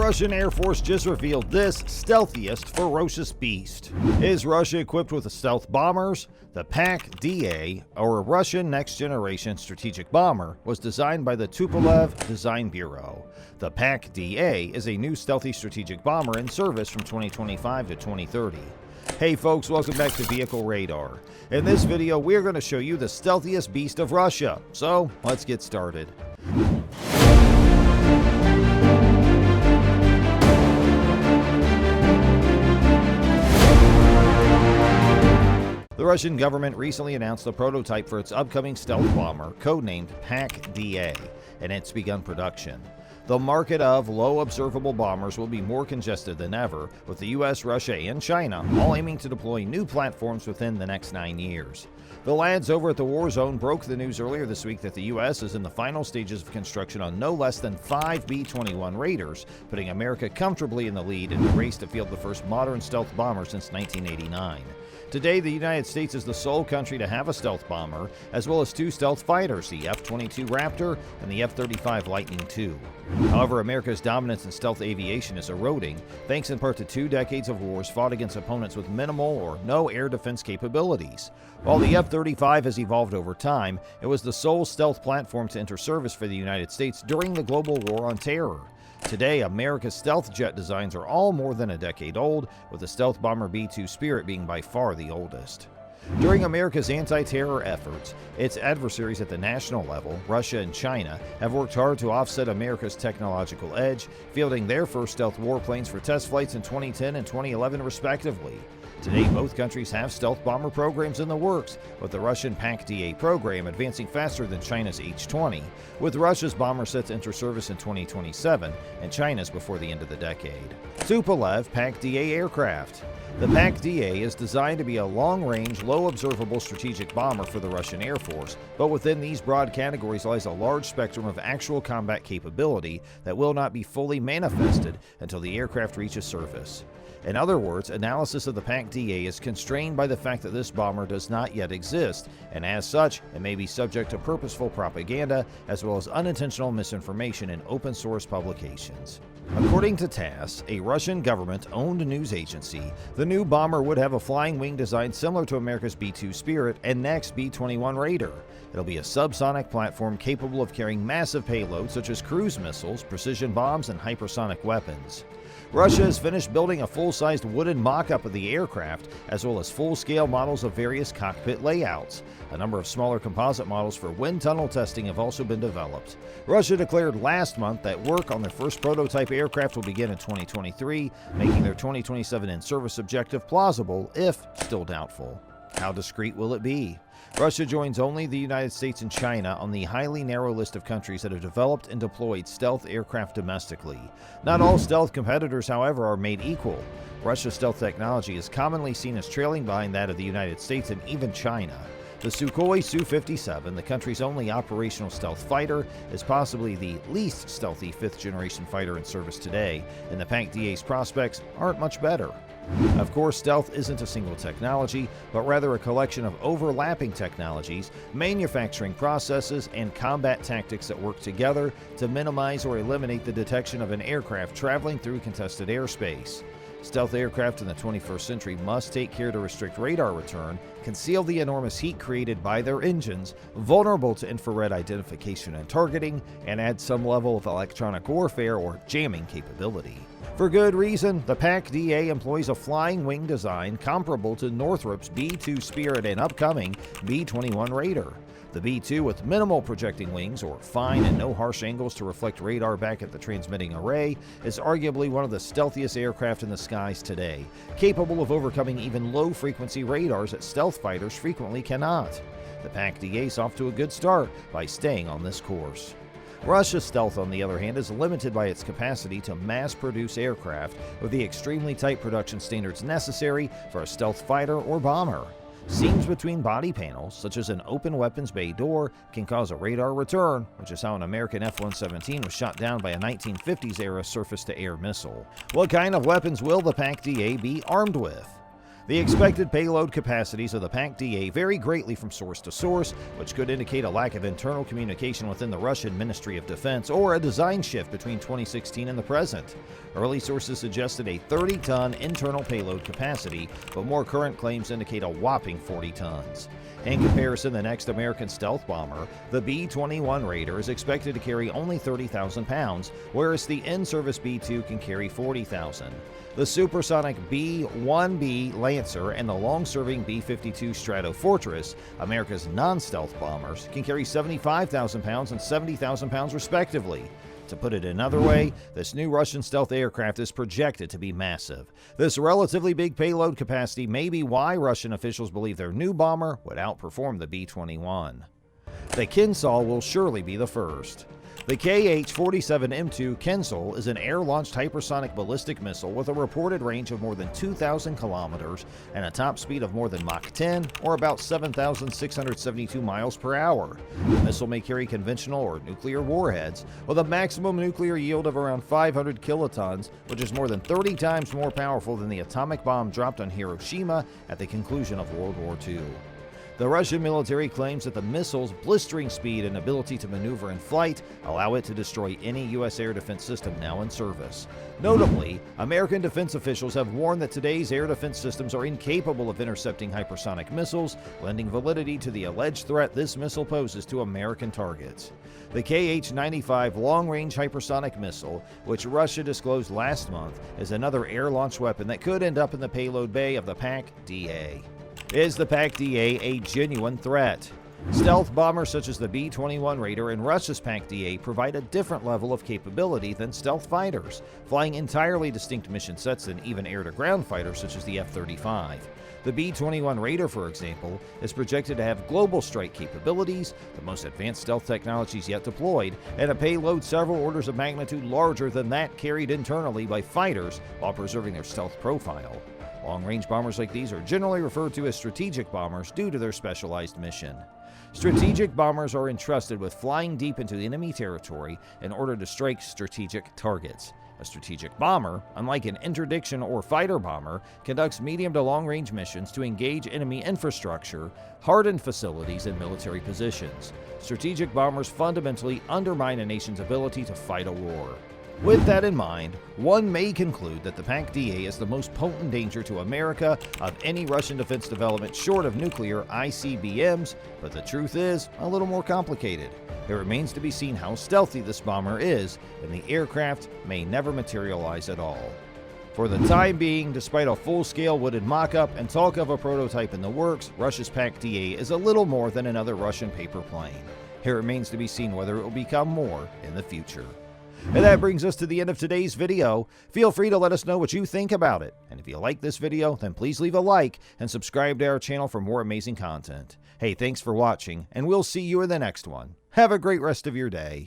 Russian Air Force just revealed this stealthiest ferocious beast. Is Russia equipped with stealth bombers? The PAK-DA, or Russian next-generation strategic bomber, was designed by the Tupolev Design Bureau. The PAK-DA is a new stealthy strategic bomber in service from 2025 to 2030. Hey folks, welcome back to Vehicle Radar. In this video, we're going to show you the stealthiest beast of Russia. So, let's get started. The Russian government recently announced a prototype for its upcoming stealth bomber, codenamed PAK-DA, and it's begun production. The market of low-observable bombers will be more congested than ever, with the US, Russia, and China all aiming to deploy new platforms within the next 9 years. The lads over at the Warzone broke the news earlier this week that the US is in the final stages of construction on no less than 5 B-21 Raiders, putting America comfortably in the lead in the race to field the first modern stealth bomber since 1989. Today, the United States is the sole country to have a stealth bomber, as well as 2 stealth fighters, the F-22 Raptor and the F-35 Lightning II. However, America's dominance in stealth aviation is eroding, thanks in part to 2 decades of wars fought against opponents with minimal or no air defense capabilities. While the F-35 has evolved over time, it was the sole stealth platform to enter service for the United States during the global war on terror. Today, America's stealth jet designs are all more than a decade old, with the stealth bomber B-2 Spirit being by far the oldest. During America's anti-terror efforts, its adversaries at the national level, Russia and China, have worked hard to offset America's technological edge, fielding their first stealth warplanes for test flights in 2010 and 2011 respectively. Today, both countries have stealth bomber programs in the works, with the Russian PAK-DA program advancing faster than China's H-20, with Russia's bomber set to enter service in 2027 and China's before the end of the decade. Tupolev PAK-DA aircraft. The PAK-DA is designed to be a long-range, low-observable strategic bomber for the Russian Air Force, but within these broad categories lies a large spectrum of actual combat capability that will not be fully manifested until the aircraft reaches surface. In other words, analysis of the PAK-DA is constrained by the fact that this bomber does not yet exist, and as such, it may be subject to purposeful propaganda as well as unintentional misinformation in open-source publications. According to TASS, a Russian government-owned news agency, the new bomber would have a flying wing design similar to America's B-2 Spirit and next B-21 Raider. It'll be a subsonic platform capable of carrying massive payloads such as cruise missiles, precision bombs, and hypersonic weapons. Russia has finished building a full-sized wooden mock-up of the aircraft, as well as full-scale models of various cockpit layouts. A number of smaller composite models for wind tunnel testing have also been developed. Russia declared last month that work on their first prototype aircraft will begin in 2023, making their 2027 in-service objective plausible, if still doubtful. How discreet will it be? Russia joins only the United States and China on the highly narrow list of countries that have developed and deployed stealth aircraft domestically. Not all stealth competitors, however, are made equal. Russia's stealth technology is commonly seen as trailing behind that of the United States and even China. The Sukhoi Su-57, the country's only operational stealth fighter, is possibly the least stealthy 5th-generation fighter in service today, and the PAK-DA's prospects aren't much better. Of course, stealth isn't a single technology, but rather a collection of overlapping technologies, manufacturing processes, and combat tactics that work together to minimize or eliminate the detection of an aircraft traveling through contested airspace. Stealth aircraft in the 21st century must take care to restrict radar return, conceal the enormous heat created by their engines, vulnerable to infrared identification and targeting, and add some level of electronic warfare or jamming capability. For good reason, the PAK-DA employs a flying wing design comparable to Northrop's B-2 Spirit and upcoming B-21 Raider. The B-2, with minimal projecting wings or fine and no harsh angles to reflect radar back at the transmitting array, is arguably one of the stealthiest aircraft in the skies today, capable of overcoming even low-frequency radars that stealth fighters frequently cannot. The PAK-DA is off to a good start by staying on this course. Russia's stealth, on the other hand, is limited by its capacity to mass-produce aircraft with the extremely tight production standards necessary for a stealth fighter or bomber. Seams between body panels, such as an open weapons bay door, can cause a radar return, which is how an American F-117 was shot down by a 1950s-era surface-to-air missile. What kind of weapons will the PAK-DA be armed with? The expected payload capacities of the PAK-DA vary greatly from source to source, which could indicate a lack of internal communication within the Russian Ministry of Defense or a design shift between 2016 and the present. Early sources suggested a 30-ton internal payload capacity, but more current claims indicate a whopping 40 tons. In comparison, the next American stealth bomber, the B-21 Raider, is expected to carry only 30,000 pounds, whereas the in-service B-2 can carry 40,000. The supersonic B-1B Lancer and the long-serving B-52 Stratofortress, America's non-stealth bombers, can carry 75,000 pounds and 70,000 pounds respectively. To put it another way, this new Russian stealth aircraft is projected to be massive. This relatively big payload capacity may be why Russian officials believe their new bomber would outperform the B-21. The Kinzhal will surely be the first. The KH-47M2 Kinzhal is an air-launched hypersonic ballistic missile with a reported range of more than 2,000 kilometers and a top speed of more than Mach 10, or about 7,672 miles per hour. The missile may carry conventional or nuclear warheads, with a maximum nuclear yield of around 500 kilotons, which is more than 30 times more powerful than the atomic bomb dropped on Hiroshima at the conclusion of World War II. The Russian military claims that the missile's blistering speed and ability to maneuver in flight allow it to destroy any U.S. air defense system now in service. Notably, American defense officials have warned that today's air defense systems are incapable of intercepting hypersonic missiles, lending validity to the alleged threat this missile poses to American targets. The KH-95 long-range hypersonic missile, which Russia disclosed last month, is another air-launched weapon that could end up in the payload bay of the PAK-DA. Is the PAK-DA a genuine threat? Stealth bombers such as the B-21 Raider and Russia's PAK-DA provide a different level of capability than stealth fighters, flying entirely distinct mission sets than even air-to-ground fighters such as the F-35. The B-21 Raider, for example, is projected to have global strike capabilities, the most advanced stealth technologies yet deployed, and a payload several orders of magnitude larger than that carried internally by fighters while preserving their stealth profile. Long-range bombers like these are generally referred to as strategic bombers due to their specialized mission. Strategic bombers are entrusted with flying deep into enemy territory in order to strike strategic targets. A strategic bomber, unlike an interdiction or fighter bomber, conducts medium to long-range missions to engage enemy infrastructure, hardened facilities, and military positions. Strategic bombers fundamentally undermine a nation's ability to fight a war. With that in mind, one may conclude that the PAK-DA is the most potent danger to America of any Russian defense development short of nuclear ICBMs, but the truth is a little more complicated. It remains to be seen how stealthy this bomber is, and the aircraft may never materialize at all. For the time being, despite a full-scale wooden mock-up and talk of a prototype in the works, Russia's PAK-DA is a little more than another Russian paper plane. It remains to be seen whether it will become more in the future. And that brings us to the end of today's video. Feel free to let us know what you think about it. And if you like this video, then please leave a like and subscribe to our channel for more amazing content. Hey, thanks for watching, and we'll see you in the next one. Have a great rest of your day.